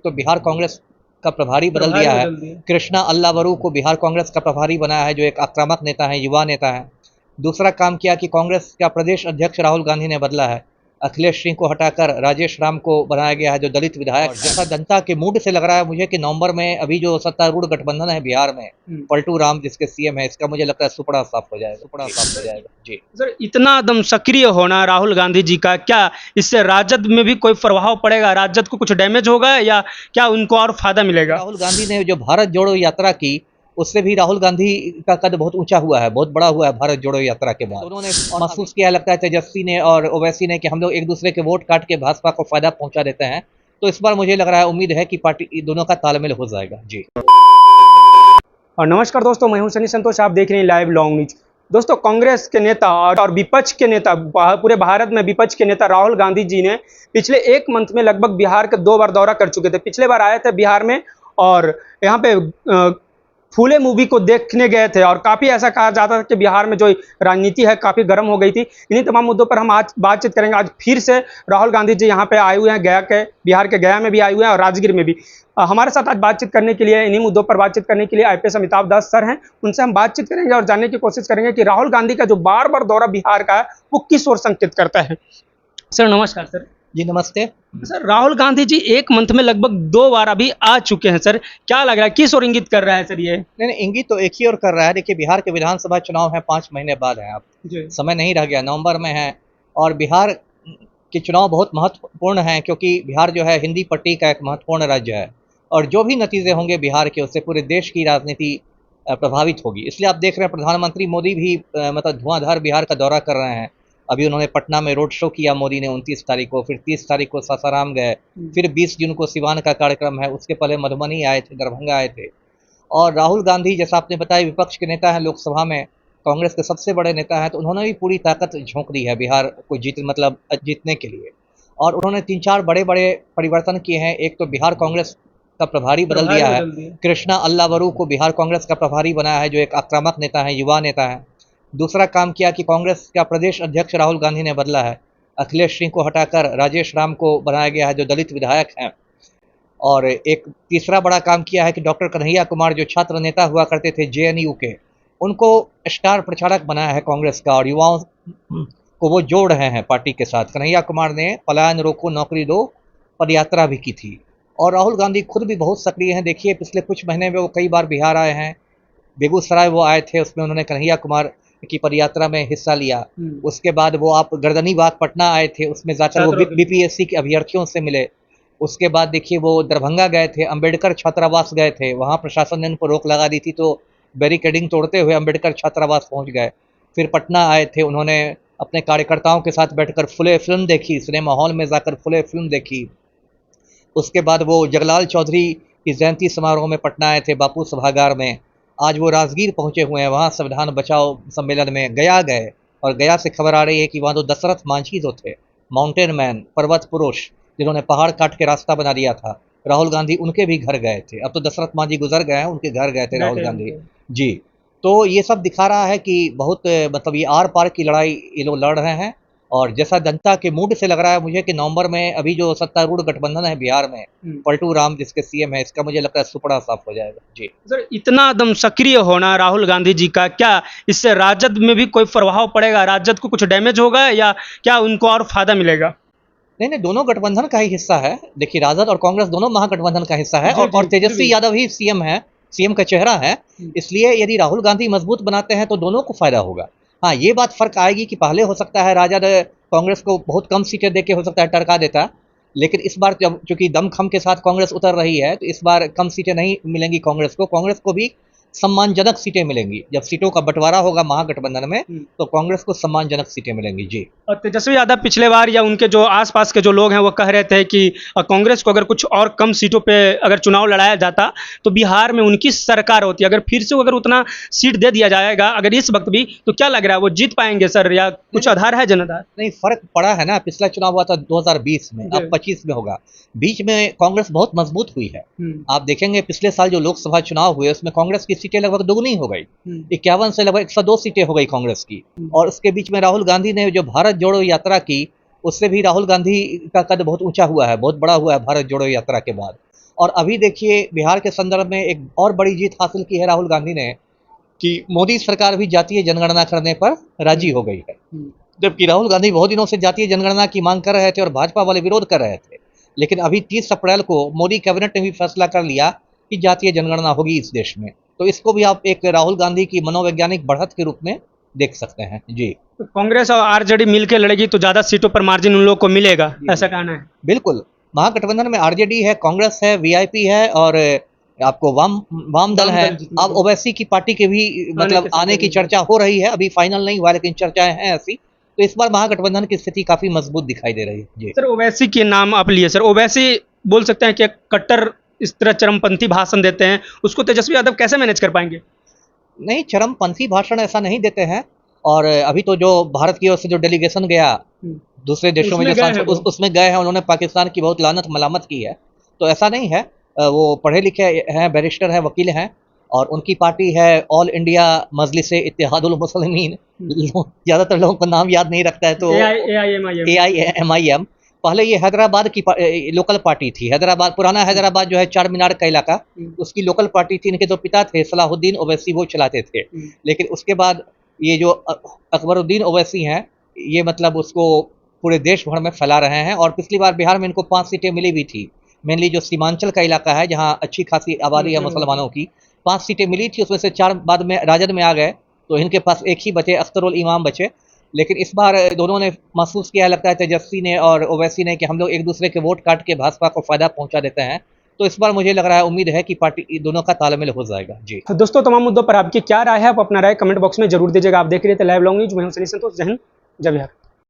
तो बिहार कांग्रेस का प्रभारी बदल दिया है। कृष्णा अल्लावरू को बिहार कांग्रेस का प्रभारी बनाया है, जो एक आक्रामक नेता है, युवा नेता है। दूसरा काम किया कि कांग्रेस का प्रदेश अध्यक्ष राहुल गांधी ने बदला है। अखिलेश सिंह को हटाकर राजेश राम को बनाया गया है, जो दलित विधायक। जैसा जनता के मूड से लग रहा है मुझे कि नवंबर में अभी जो सत्तारूढ़ गठबंधन है बिहार में, पलटू राम जिसके सीएम है, इसका मुझे लगता है सुपड़ा साफ हो जाएगा। जी सर, इतना दम सक्रिय होना राहुल गांधी जी का, क्या इससे राजद में भी कोई प्रभाव पड़ेगा? राजद को कुछ डैमेज होगा या क्या उनको और फायदा मिलेगा? राहुल गांधी ने जो भारत जोड़ो यात्रा की, उससे भी राहुल गांधी का कद बहुत ऊंचा हुआ है, बहुत बड़ा हुआ है भारत जोड़ो यात्रा के बाद। उन्होंने महसूस किया, लगता है तेजस्वी ने और ओवैसी ने, कि हम लोग एक दूसरे के वोट काट के भाजपा को फायदा पहुंचा देते हैं। तो इस बार मुझे लग रहा है, उम्मीद है कि पार्टी दोनों का तालमेल हो जाएगा। जी और नमस्कार दोस्तों, मैं हूं सनी संतोष, आप देख रहे हैं लाइव लॉन्ग न्यूज। दोस्तों, कांग्रेस के नेता और विपक्ष के नेता, पूरे भारत में विपक्ष के नेता राहुल गांधी जी ने पिछले एक मंथ में लगभग बिहार का 2 बार दौरा कर चुके थे। पिछले बार आए थे बिहार में और यहाँ पे फूले मूवी को देखने गए थे और काफ़ी ऐसा कहा जाता था कि बिहार में जो राजनीति है काफ़ी गर्म हो गई थी। इन्हीं तमाम मुद्दों पर हम आज बातचीत करेंगे। आज फिर से राहुल गांधी जी यहाँ पे आए हुए हैं, बिहार के गया में भी आए हुए हैं और राजगीर में भी। हमारे साथ आज बातचीत करने के लिए, इन्हीं मुद्दों पर बातचीत करने के लिए आईपीएस अमिताभ दास सर हैं। उनसे हम बातचीत करेंगे और जानने की कोशिश करेंगे कि राहुल गांधी का जो बार बार दौरा बिहार का है वो किस ओर संकेत करता है। सर नमस्कार। सर जी नमस्ते। सर, राहुल गांधी जी एक मंथ में लगभग 2 बार अभी आ चुके हैं। सर, क्या लग रहा है, किस ओर इंगित कर रहा है सर ये? नहीं, इंगित तो एक ही ओर कर रहा है। देखिए, बिहार के विधानसभा चुनाव है, 5 महीने बाद है। अब समय नहीं रह गया, नवंबर में है। और बिहार के चुनाव बहुत महत्वपूर्ण हैं, क्योंकि बिहार जो है हिंदी पट्टी का एक महत्वपूर्ण राज्य है। और जो भी नतीजे होंगे बिहार के, उससे पूरे देश की राजनीति प्रभावित होगी। इसलिए आप देख रहे हैं प्रधानमंत्री मोदी भी मतलब धुआंधार बिहार का दौरा कर रहे हैं। अभी उन्होंने पटना में रोड शो किया मोदी ने 29 तारीख को, फिर 30 तारीख को सासाराम गए, फिर 20 जून को सिवान का कार्यक्रम है, उसके पहले मधुबनी आए थे, दरभंगा आए थे। और राहुल गांधी, जैसा आपने बताया, विपक्ष के नेता हैं लोकसभा में, कांग्रेस के सबसे बड़े नेता हैं, तो उन्होंने भी पूरी ताकत झोंक दी है बिहार को जीतने के लिए। और उन्होंने 3-4 बड़े-बड़े परिवर्तन किए हैं। एक तो बिहार कांग्रेस का प्रभारी बदल दिया है। कृष्णा अल्लावरू को बिहार कांग्रेस का प्रभारी बनाया है, जो एक आक्रामक नेता है, युवा नेता है। दूसरा काम किया कि कांग्रेस का प्रदेश अध्यक्ष राहुल गांधी ने बदला है। अखिलेश सिंह को हटाकर राजेश राम को बनाया गया है, जो दलित विधायक हैं। और एक तीसरा बड़ा काम किया है कि डॉक्टर कन्हैया कुमार, जो छात्र नेता हुआ करते थे जेएनयू के, उनको स्टार प्रचारक बनाया है कांग्रेस का, और युवाओं को वो जोड़ रहे हैं पार्टी के साथ। कन्हैया कुमार ने पलायन रोको नौकरी दो पदयात्रा भी की थी। और राहुल गांधी खुद भी बहुत सक्रिय हैं। देखिए, पिछले कुछ महीने में वो कई बार बिहार आए हैं। बेगूसराय वो आए थे, उसमें उन्होंने कन्हैया कुमार की पदयात्रा में हिस्सा लिया। उसके बाद वो आप गर्दनीबाग पटना आए थे, उसमें जाकर वो बीपीएससी के अभ्यर्थियों से मिले। उसके बाद देखिए वो दरभंगा गए थे, अंबेडकर छात्रावास गए थे, वहाँ प्रशासन ने उन पर रोक लगा दी थी, तो बैरिकेडिंग तोड़ते हुए अंबेडकर छात्रावास पहुँच गए। फिर पटना आए थे, उन्होंने अपने कार्यकर्ताओं के साथ बैठकर फुले फिल्म देखी, सिनेमा हॉल में जाकर फुले फिल्म देखी। उसके बाद वो जगलाल चौधरी की जयंती समारोह में पटना आए थे, बापू सभागार में। आज वो राजगीर पहुंचे हुए हैं, वहाँ संविधान बचाओ सम्मेलन में गया गए। और गया से खबर आ रही है कि वहाँ तो दशरथ मांझी जो थे, माउंटेन मैन, पर्वत पुरुष, जिन्होंने पहाड़ काट के रास्ता बना दिया था, राहुल गांधी उनके भी घर गए थे। अब तो दशरथ मांझी गुजर गए हैं, उनके घर गए थे राहुल गांधी जी। तो ये सब दिखा रहा है कि बहुत मतलब ये आर पार की लड़ाई ये लोग लड़ रहे हैं। और जैसा जनता के मूड से लग रहा है मुझे कि नवंबर में अभी जो सत्तारूढ़ गठबंधन है बिहार में, पलटू राम जिसके सीएम है, इसका मुझे लगता है सुपड़ा साफ हो जाएगा। जी सर, इतना दम सक्रिय होना राहुल गांधी जी का, क्या इससे राजद में भी कोई प्रभाव पड़ेगा? राजद को कुछ डैमेज होगा या क्या उनको और फायदा मिलेगा? नहीं, दोनों गठबंधन का ही हिस्सा है। देखिए, राजद और कांग्रेस दोनों महागठबंधन का हिस्सा है। और तेजस्वी यादव ही सीएम है, सीएम का चेहरा है। इसलिए यदि राहुल गांधी मजबूत बनाते हैं तो दोनों को फायदा होगा। हाँ, ये बात फर्क आएगी कि पहले हो सकता है राजद कांग्रेस को बहुत कम सीटें देके हो सकता है टरका देता, लेकिन इस बार जब चूंकि दमखम के साथ कांग्रेस उतर रही है, तो इस बार कम सीटें नहीं मिलेंगी कांग्रेस को भी सम्मानजनक सीटें मिलेंगी। जब सीटों का बंटवारा होगा महागठबंधन में, तो कांग्रेस को सम्मानजनक सीटें मिलेंगी। जी। और तेजस्वी यादव पिछले बार या उनके जो आसपास के जो लोग हैं वो कह रहे थे कि कांग्रेस को अगर कुछ और कम सीटों पे अगर चुनाव लड़ाया जाता तो बिहार में उनकी सरकार होती। अगर फिर से अगर उतना सीट दे दिया जाएगा अगर इस वक्त भी, तो क्या लग रहा है वो जीत पाएंगे सर, या कुछ आधार है जनाधार? नहीं, फर्क पड़ा है ना। पिछला चुनाव हुआ था 2020 में, अब 25 में होगा। बीच में कांग्रेस बहुत मजबूत हुई है। आप देखेंगे पिछले साल जो लोकसभा चुनाव हुए उसमें कांग्रेस की सीटें लगभग दोगुनी हो गई, 51 से लगभग 102 सीटें हो गई कांग्रेस की। और उसके बीच में राहुल गांधी ने जो भारत जोड़ो यात्रा की, उससे भी राहुल गांधी का कद बहुत ऊंचा हुआ है, बहुत बड़ा हुआ है भारत जोड़ो यात्रा के बाद। और अभी देखिए बिहार के संदर्भ में एक और बड़ी जीत हासिल की है राहुल गांधी ने कि मोदी सरकार भी जातीय जनगणना करने पर राजी हो गई है। जबकि राहुल गांधी बहुत दिनों से जातीय जनगणना की मांग कर रहे थे और भाजपा वाले विरोध कर रहे थे, लेकिन अभी 30 अप्रैल को मोदी कैबिनेट ने भी फैसला कर लिया कि जातीय जनगणना होगी इस देश में। तो इसको भी आप एक राहुल गांधी की मनोवैज्ञानिक बढ़त के रूप में देख सकते हैं। जी, तो कांग्रेस और आरजेडी मिलकर लड़ेगी तो ज्यादा सीटों पर मार्जिन उन लोग को मिलेगा, ऐसा कहना है? बिल्कुल। महागठबंधन में आरजेडी है, कांग्रेस है, वीआईपी है और आपको वाम दल है। अब ओवैसी की पार्टी के भी मतलब आने की चर्चा हो रही है, अभी फाइनल नहीं हुआ लेकिन चर्चाएं हैं ऐसी। तो इस बार महागठबंधन की स्थिति काफी मजबूत दिखाई दे रही है। जी सर, ओवैसी के नाम आप लिए सर, ओवैसी बोल सकते हैं कि कट्टर इस तरह चरमपंथी भाषण देते हैं, उसको तेजस्वी यादव कैसे मैनेज कर पाएंगे? नहीं, चरमपंथी भाषण ऐसा नहीं देते हैं। और अभी तो जो भारत की ओर से जो डेलीगेशन गया दूसरे देशों में, जो उसमें गए हैं, उन्होंने पाकिस्तान की बहुत लानत मलामत की है। तो ऐसा नहीं है, वो पढ़े लिखे हैं, बैरिस्टर हैं, वकील हैं और उनकी पार्टी है ऑल इंडिया मजलिस-ए इत्तेहादुल मुस्लिमीन। ज्यादातर लोगों को नाम याद नहीं रखता है तो AIMIM। पहले ये हैदराबाद की लोकल पार्टी थी। हैदराबाद, पुराना हैदराबाद जो है चार मीनार का इलाका, उसकी लोकल पार्टी थी। इनके जो पिता थे सलाहुद्दीन ओवैसी, वो चलाते थे। लेकिन उसके बाद ये जो अकबरुद्दीन ओवैसी हैं, ये मतलब उसको पूरे देश भर में फैला रहे हैं। और पिछली बार बिहार में इनको 5 सीटें मिली भी थी। मेनली जो सीमांचल का इलाका है, जहाँ अच्छी खासी आबादी है मुसलमानों की, 5 सीटें मिली थी, उसमें से 4 बाद में राजद में आ गए। तो इनके पास एक ही बचे, अख्तरुल इमाम बचे। लेकिन इस बार दोनों ने महसूस किया, लगता है तेजस्वी ने और ओवैसी ने, कि हम लोग एक दूसरे के वोट काट के भाजपा को फायदा पहुंचा देते हैं। तो इस बार मुझे लग रहा है, उम्मीद है कि पार्टी दोनों का तालमेल हो जाएगा। जी तो दोस्तों, तमाम मुद्दों पर आपकी क्या राय है, आप अपना राय कमेंट बॉक्स में जरूर दीजिएगा। आप देख रहे थे लाइव लॉन्ग न्यूज, मैं हूं सनी संतोष। जय हिंद, जय बिहार।